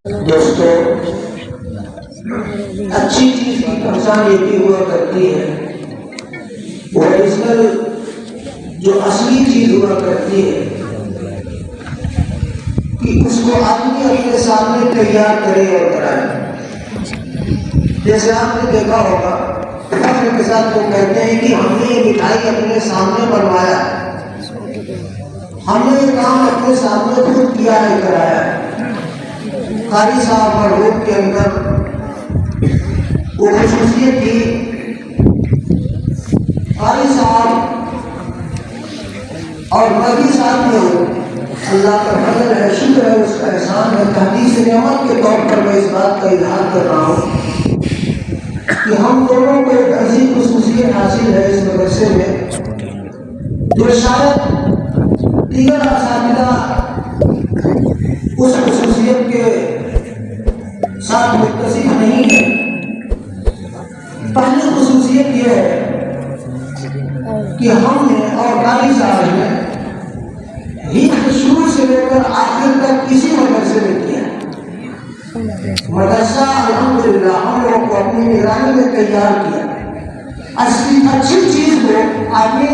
دوستو، اچھی چیز کی پہچان یہ بھی ہوا کرتی ہے، اوریجنل جو اصلی چیز ہوا کرتی ہے کہ اس کو آدمی اپنے سامنے تیار کرے اور کرائے۔ جیسے آپ نے دیکھا ہوگا فخر کے ساتھ وہ کہتے ہیں کہ ہم نے یہ مٹھائی اپنے سامنے بنوایا، ہم نے یہ کام اپنے سامنے خود کیا ہے، کرایا ہے۔ قاری صاحب اور روپ کے اندر وہ خصوصیت تھی، قاری صاحب اور مولوی صاحب میں اللہ کا فضل ہے، شکر ہے، اس کا احسان ہے۔ تحدیث نعمت کے طور پر میں اس بات کا اظہار کر رہا ہوں کہ ہم دونوں کو ایک عظیم خصوصیت حاصل ہے اس مدرسے میں، جو شاید دیگر اساتذہ اس خصوصیت کے ساتھ متصف نہیں ہے۔ پہلی خصوصیت یہ ہے کہ ہم نے اور قاری صاحب نے شروع سے لے کر آخر تک کسی مدرسے میں کیا مدرسہ الحمدللہ ہم لوگوں کو اپنی نگرانی میں تیار کیا۔ اچھی چیز کو آدمی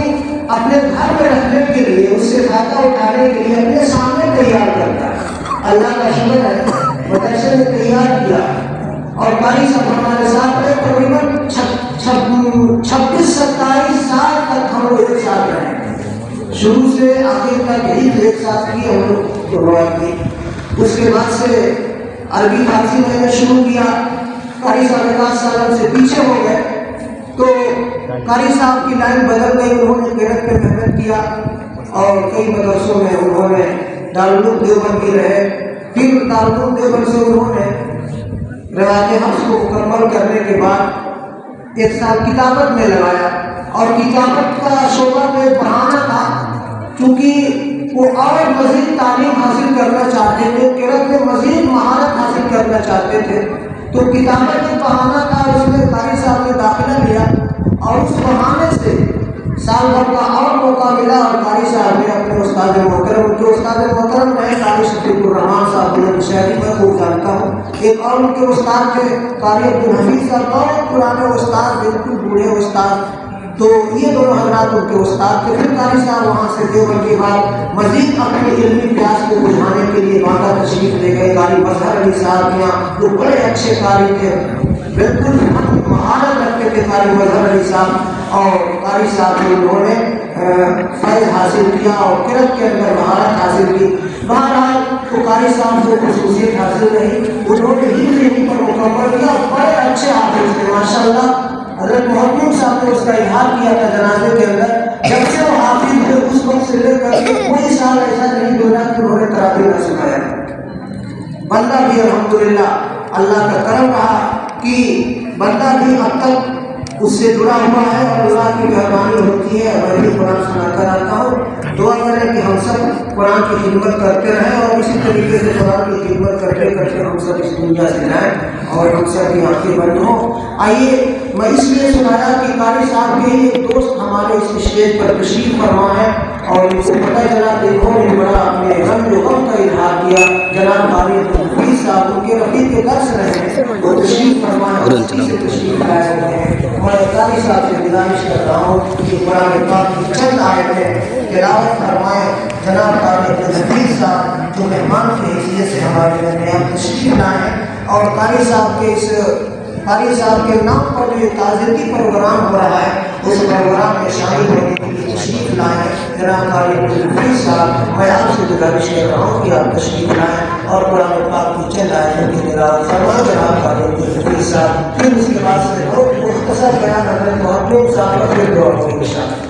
اپنے گھر میں رکھنے کے لیے، اس سے فائدہ اٹھانے کے لیے اپنے سامنے تیار کرتا ہے۔ اللہ کا شکر ہے مدرسے میں تیار کیا، اور قاری صاحب ہمارے ساتھ رہے، تقریباً 26-27 سال تک ہم لوگ ایک ساتھ رہے، شروع سے آخر تک ایک ساتھ کی ہم لوگ شروعات کی۔ اس کے بعد سے عربی فارسی میں نے شروع کیا، قاری صاحب 5 سال سے پیچھے ہو گئے، تو قاری صاحب کی لائن بدل گئی، انہوں نے قرأت پہ محنت کیا اور کئی مدرسوں میں انہوں نے دارالعلوم دیوبند بھی رہے۔ پھر دارالعلوم دیوبند سے انہوں نے روایت حفظ کو مکمل کرنے کے بعد 1 سال کتابت میں لگایا، اور کتابت کا شعبہ میں بڑھانا تھا کیونکہ وہ اور مزید تعلیم حاصل کرنا چاہتے تھے، قرأت میں مزید مہارت حاصل کرنا چاہتے تھے، تو کتابت میں بڑھانا تھا۔ اس میں قاری صاحب نے داخلہ لیا اور اس بہانے سے سال بھر کا اور موقع ملا، اور قاری صاحب نے اپنے استاد محترم، جو استاد محترم رہے قاری شفیق الرحمان صاحب بلند شہری، میں خوب جانتا ہوں، ایک اور ان کے استاد تھے قاری عبدالحمید صاحب، بہت پرانے استاد، بالکل بوڑھے استاد، تو یہ دونوں حضرات ان کے استاد تھے۔ پھر قاری صاحب وہاں سے دیوبند کے بعد مزید اپنی علمی پیاس کو بجھانے کے لیے باندھا تشریف لے گئے۔ قاری مظہر علی صاحب کے یہاں جو بڑے اچھے قاری تھے، بالکل مہارت رکھتے تھے قاری مظہر علی صاحب، اور قاری صاحب نے انہوں نے فیض حاصل کیا اور قرأت کے اندر مہارت حاصل کی۔ بہرحال تو قاری صاحب کو خصوصیت حاصل رہی، انہوں نے ہی پر مکمل کیا، بڑے اچھے حافظ تھے ماشاءاللہ۔ حضرت محمد صاحب نے اس کا اظہار کیا تھا جنازے کے اندر، جب سے وہ حافظ ہوئے اس وقت سے لے کر کوئی سال ایسا نہیں گزرا کہ انہوں نے تراویح نہ سکھایا۔ بندہ بھی الحمدللہ اللہ کا کرم رہا کہ بندہ بھی اب تک اس سے جڑا ہوا ہے، اور اللہ کی مہربانی ہوتی ہے۔ میں بھی قرآن سنا کر آتا ہوں، دعا کریں کہ ہم سب قرآن کی خدمت کرتے رہیں، اور اسی طریقے سے قرآن کی خدمت کرتے کرتے ہم سب اس دنیا سے جائیں اور ہم سب کی آنکھیں بند ہوں۔ آئیے، میں اس لیے سنایا کہ قاری صاحب کے ہی ایک دوست ہمارے اس اسٹیج پر تشریف فرما ہے، اور ان کو پتہ چلا کہ انہوں نے بڑا اپنے غم و غم کا اظہار کیا۔ جناب قاری عبدالحمید صاحب ان کے رفیق کے درس رہے، وہ تشریف فرما ہے، اسی سے تشریف لائے ہوئے ہیں۔ میں قاری صاحب سے گزارش کر رہا ہوں کہ قرآن پاک کی چند آیتیں تلاوت فرمائیں۔ جناب قاری عبدالحمید صاحب جو مہمان کی حیثیت سے ہمارے درمیان تشریف لائے ہیں، اور قاری صاحب کے نام پر جو تعزیتی پروگرام ہو رہا ہے، اس پروگرام میں شامل ہونے کے لیے تشریف لائے ہیں۔ جناب قاری عبدالحمید صاحب، میں آپ سے گزارش کر رہا ہوں کہ آپ تشریف لائیں اور قرآن پاک کی چند آیتوں کی تلاوت فرمائیں۔ جناب قاری عبدالحمید صاحب، پھر اس کے بعد سے بہت مختصر بیان حضرت محمد صاحب کا پھر دعا ہوگی انشاءاللہ۔